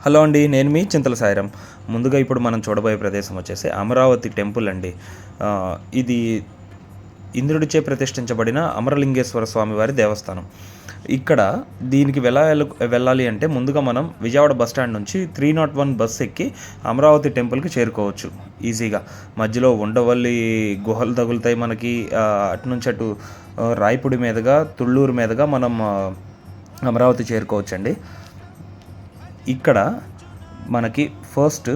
Hello అండి, నేను మీ చింతల సాయిరాం. ముందుగా ఇప్పుడు మనం చూడబోయే ప్రదేశం వచ్చేసి అమరావతి టెంపుల్ అండి. ఇది ఇంద్రుడిచే ప్రతిష్ఠించబడిన అమరలింగేశ్వర స్వామి వారి దేవస్థానం. ఇక్కడ దీనికి వెళ్ళాలి అంటే ముందుగా మనం విజయవాడ బస్ స్టాండ్ నుంచి 301 బస్ ఎక్కి అమరావతి టెంపుల్కి చేరుకోవచ్చు ఈజీగా. మధ్యలో ఉండవల్లి గుహలు తగులుతాయి మనకి. అటు నుంచి అటు రాయపూడి మీదుగా తుళ్ళూరు మీదుగా మనం అమరావతి చేరుకోవచ్చండి. ఇక్కడ మనకి ఫస్ట్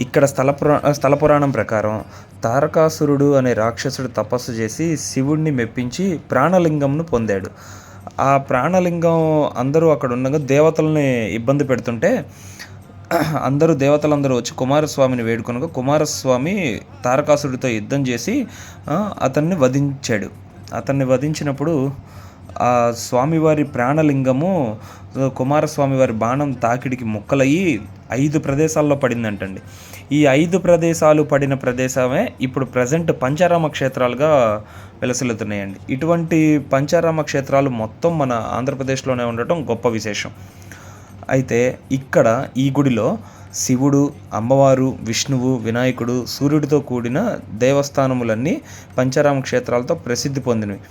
ఇక్కడ స్థల పురాణం ప్రకారం తారకాసురుడు అనే రాక్షసుడు తపస్సు చేసి శివుడిని మెప్పించి ప్రాణలింగంను పొందాడు. ఆ ప్రాణలింగం అందరూ అక్కడ ఉండగా దేవతల్ని ఇబ్బంది పెడుతుంటే దేవతలందరూ వచ్చి కుమారస్వామిని వేడుకొనగా కుమారస్వామి తారకాసుడితో యుద్ధం చేసి అతన్ని వధించాడు. అతన్ని వధించినప్పుడు ఆ స్వామివారి ప్రాణలింగము కుమారస్వామి వారి బాణం తాకిడికి ముక్కలయ్యి 5 ప్రదేశాల్లో పడిందంటండి. ఈ 5 ప్రదేశాలు పడిన ప్రదేశమే ఇప్పుడు ప్రజెంట్ పంచారామ క్షేత్రాలుగా వెలసిల్లుతున్నాయండి. ఇటువంటి పంచారామ క్షేత్రాలు మొత్తం మన ఆంధ్రప్రదేశ్లోనే ఉండటం గొప్ప విశేషం. అయితే ఇక్కడ ఈ గుడిలో శివుడు, అమ్మవారు, విష్ణువు, వినాయకుడు, సూర్యుడితో కూడిన దేవస్థానములన్నీ పంచారామ క్షేత్రాలతో ప్రసిద్ధి పొందినవి.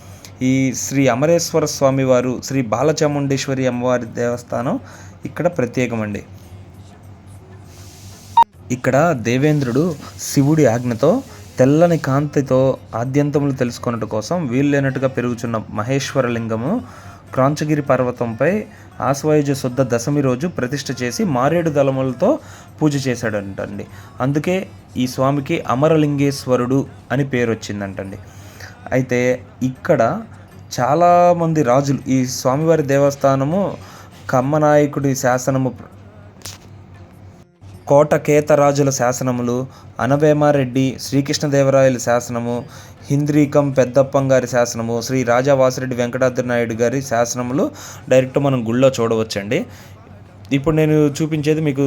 ఈ శ్రీ అమరేశ్వర స్వామి వారు, శ్రీ బాలచాముండేశ్వరి అమ్మవారి దేవస్థానం ఇక్కడ ప్రత్యేకమండి. ఇక్కడ దేవేంద్రుడు శివుడి ఆజ్ఞతో తెల్లని కాంతితో ఆద్యంతములు తెలుసుకొనట కోసం వీల్లేనట్టుగా పెరుగుచున్న మహేశ్వరలింగము క్రాంచగిరి పర్వతంపై ఆశ్వయుజ శుద్ధ దశమి రోజు ప్రతిష్ఠ చేసి మారేడు దళములతో పూజ చేశాడంటండి. అందుకే ఈ స్వామికి అమరలింగేశ్వరుడు అని పేరు వచ్చిందంటండి. అయితే ఇక్కడ చాలామంది రాజులు, ఈ స్వామివారి దేవస్థానము కమ్మనాయకుడి శాసనము, కోటకేతరాజుల శాసనములు, అనవేమారెడ్డి, శ్రీకృష్ణదేవరాయల శాసనము, హింద్రీకం పెద్దప్పం గారి శాసనము, శ్రీ రాజా వాసిరెడ్డి వెంకటాద్రి నాయుడు గారి శాసనములు డైరెక్ట్ మనం గుళ్ళో చూడవచ్చండి. ఇప్పుడు నేను చూపించేది మీకు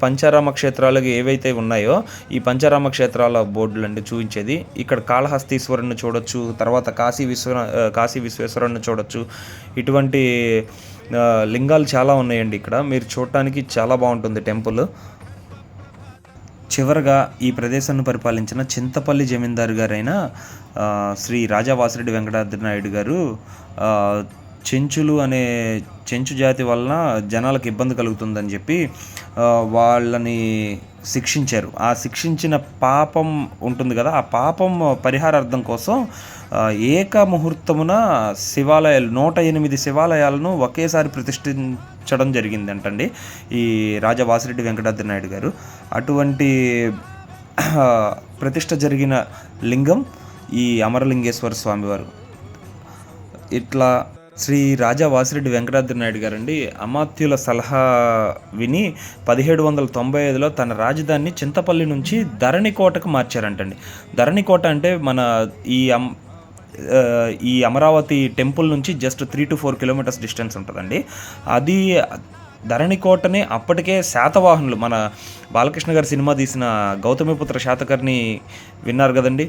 పంచారామ క్షేత్రాలకు ఏవైతే ఉన్నాయో ఈ పంచారామ క్షేత్రాల బోర్డులు అండి చూపించేది. ఇక్కడ కాళహస్తీశ్వరుని చూడొచ్చు, తర్వాత కాశీ విశ్వేశ్వరుని చూడొచ్చు. ఇటువంటి లింగాలు చాలా ఉన్నాయండి ఇక్కడ. మీరు చూడటానికి చాలా బాగుంటుంది టెంపుల్. చివరగా ఈ ప్రదేశాన్ని పరిపాలించిన చింతపల్లి జమీందారు గారైన శ్రీ రాజా వాసిరెడ్డి వెంకటాద్రి నాయుడు గారు చెంచు జాతి వలన జనాలకు ఇబ్బంది కలుగుతుందని చెప్పి వాళ్ళని శిక్షించారు. ఆ శిక్షించిన పాపం ఉంటుంది కదా, ఆ పాపం పరిహారార్థం కోసం ఏకముహూర్తమున 108 శివాలయాలను ఒకేసారి ప్రతిష్ఠించడం జరిగిందంటండి ఈ రాజా వాసిరెడ్డి వెంకటాద్రి నాయుడు గారు. అటువంటి ప్రతిష్ఠ జరిగిన లింగం ఈ అమరలింగేశ్వర స్వామివారు. ఇట్లా శ్రీ రాజా వాసిరెడ్డి వెంకటాద్రి నాయుడు గారండి అమాత్యుల సలహా విని 1795లో తన రాజధానిని చింతపల్లి నుంచి ధరణికోటకు మార్చారంటండి. ధరణికోట అంటే మన ఈ అమరావతి టెంపుల్ నుంచి జస్ట్ 3 to 4 కిలోమీటర్స్ డిస్టెన్స్ ఉంటుందండి. అది ధరణికోటని అప్పటికే శాతవాహనులు, మన బాలకృష్ణ గారి సినిమా తీసిన గౌతమిపుత్ర శాతకర్ణి విన్నారు కదండి,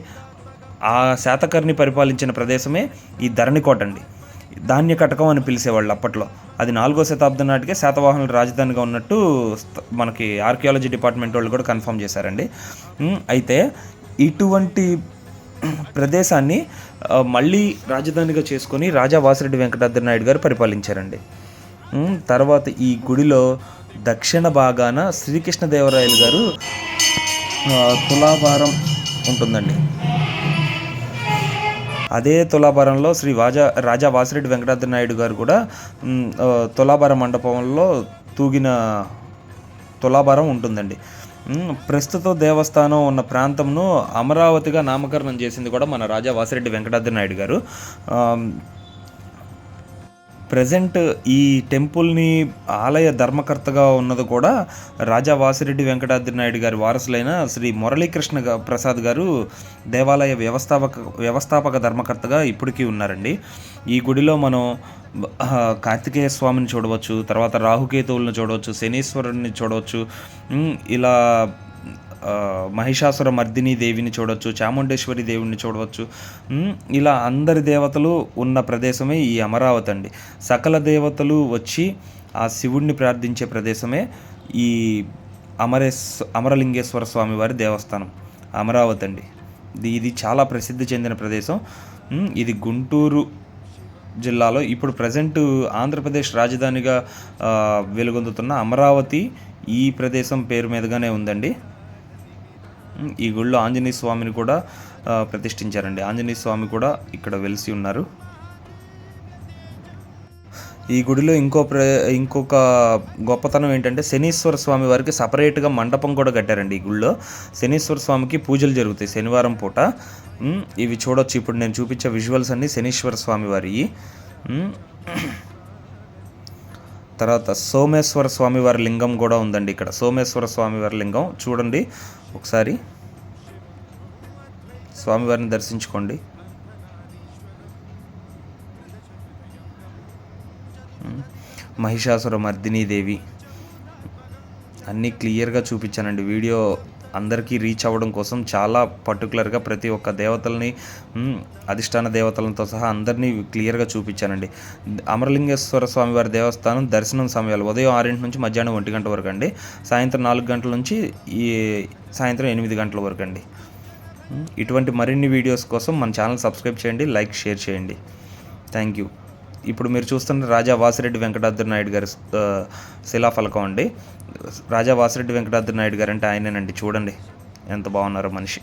ఆ శాతకర్ణి పరిపాలించిన ప్రదేశమే ఈ ధరణికోట అండి. ధాన్య కటకం అని పిలిచేవాళ్ళు అప్పట్లో. అది 4వ శతాబ్దం నాటికే శాతవాహనుల రాజధానిగా ఉన్నట్టు మనకి ఆర్కియాలజీ డిపార్ట్మెంట్ వాళ్ళు కూడా కన్ఫర్మ్ చేశారండి. అయితే ఇటువంటి ప్రదేశాన్ని మళ్ళీ రాజధానిగా చేసుకొని రాజా వాసిరెడ్డి వెంకటాద్రి నాయుడు గారు పరిపాలించారండి. తర్వాత ఈ గుడిలో దక్షిణ భాగాన శ్రీకృష్ణదేవరాయలు గారు తులాభారం ఉంటుందండి. అదే తులాభారంలో శ్రీ రాజా వాసిరెడ్డి వెంకటాద్రి నాయుడు గారు కూడా తులాభార మండపంలో తూగిన తులాభారం ఉంటుందండి. ప్రస్తుత దేవస్థానం ఉన్న ప్రాంతంను అమరావతిగా నామకరణం చేసింది కూడా మన రాజా వాసిరెడ్డి వెంకటాద్రి నాయుడు గారు. ప్రజెంట్ ఈ టెంపుల్ని ఆలయ ధర్మకర్తగా ఉన్నది కూడా రాజా వాసిరెడ్డి వెంకటాద్రి నాయుడు గారి వారసులైన శ్రీ మురళీకృష్ణ ప్రసాద్ గారు దేవాలయ వ్యవస్థాపక ధర్మకర్తగా ఇప్పటికీ ఉన్నారండి. ఈ గుడిలో మనం కార్తికేయ స్వామిని చూడవచ్చు, తర్వాత రాహుకేతువులను చూడవచ్చు, శనీశ్వరుని చూడవచ్చు, ఇలా మహిషాసుర మర్దిని దేవిని చూడవచ్చు, చాముండేశ్వరి దేవుడిని చూడవచ్చు. ఇలా అందరి దేవతలు ఉన్న ప్రదేశమే ఈ అమరావతి అండి. సకల దేవతలు వచ్చి ఆ శివుడిని ప్రార్థించే ప్రదేశమే ఈ అమరలింగేశ్వర స్వామి వారి దేవస్థానం, అమరావతి అండి. ఇది చాలా ప్రసిద్ధి చెందిన ప్రదేశం. ఇది గుంటూరు జిల్లాలో ఇప్పుడు ప్రజెంట్ ఆంధ్రప్రదేశ్ రాజధానిగా వెలుగొందుతున్న అమరావతి ఈ ప్రదేశం పేరు మీదుగానే ఉందండి. ఈ గుళ్ళో ఆంజనేయ స్వామిని కూడా ప్రతిష్ఠించారండి. ఆంజనేయ స్వామి కూడా ఇక్కడ వెలిసి ఉన్నారు. ఈ గుడిలో ఇంకొక గొప్పతనం ఏంటంటే శనీశ్వర స్వామి వారికి సపరేట్గా మండపం కూడా కట్టారండి. ఈ గుళ్ళో శనీశ్వర స్వామికి పూజలు జరుగుతాయి శనివారం పూట. ఇవి చూడొచ్చు, ఇప్పుడు నేను చూపించే విజువల్స్ అన్నీ శనీశ్వర స్వామి వారి. తర్వాత సోమేశ్వర స్వామి వారి లింగం కూడా ఉందండి ఇక్కడ. సోమేశ్వర స్వామి వారి లింగం చూడండి ఒకసారి, స్వామివారిని దర్శించుకోండి. మహిషాసుర మర్దినీదేవి అన్నీ క్లియర్గా చూపించానండి. వీడియో అందరికీ రీచ్ అవ్వడం కోసం చాలా పర్టికులర్గా ప్రతి ఒక్క దేవతల్ని, అధిష్టాన దేవతలతో సహా అందరినీ క్లియర్గా చూపించానండి. అమరలింగేశ్వర స్వామి వారి దేవస్థానం దర్శనం సమయాలు ఉదయం 6 నుంచి మధ్యాహ్నం 1 గంట వరకు అండి, సాయంత్రం 4 గంటల నుంచి సాయంత్రం 8 గంటల వరకు అండి. ఇటువంటి మరిన్ని వీడియోస్ కోసం మన ఛానల్ సబ్స్క్రైబ్ చేయండి, లైక్, షేర్ చేయండి. Thank you. ఇప్పుడు మీరు చూస్తున్న రాజా వాసిరెడ్డి వెంకటాద్రి నాయుడు గారి శిలాఫలకం అండి. రాజా వాసిరెడ్డి వెంకటాద్రి నాయుడు గారు అంటే ఆయనేనండి. చూడండి ఎంత బాగున్నారో మనిషి.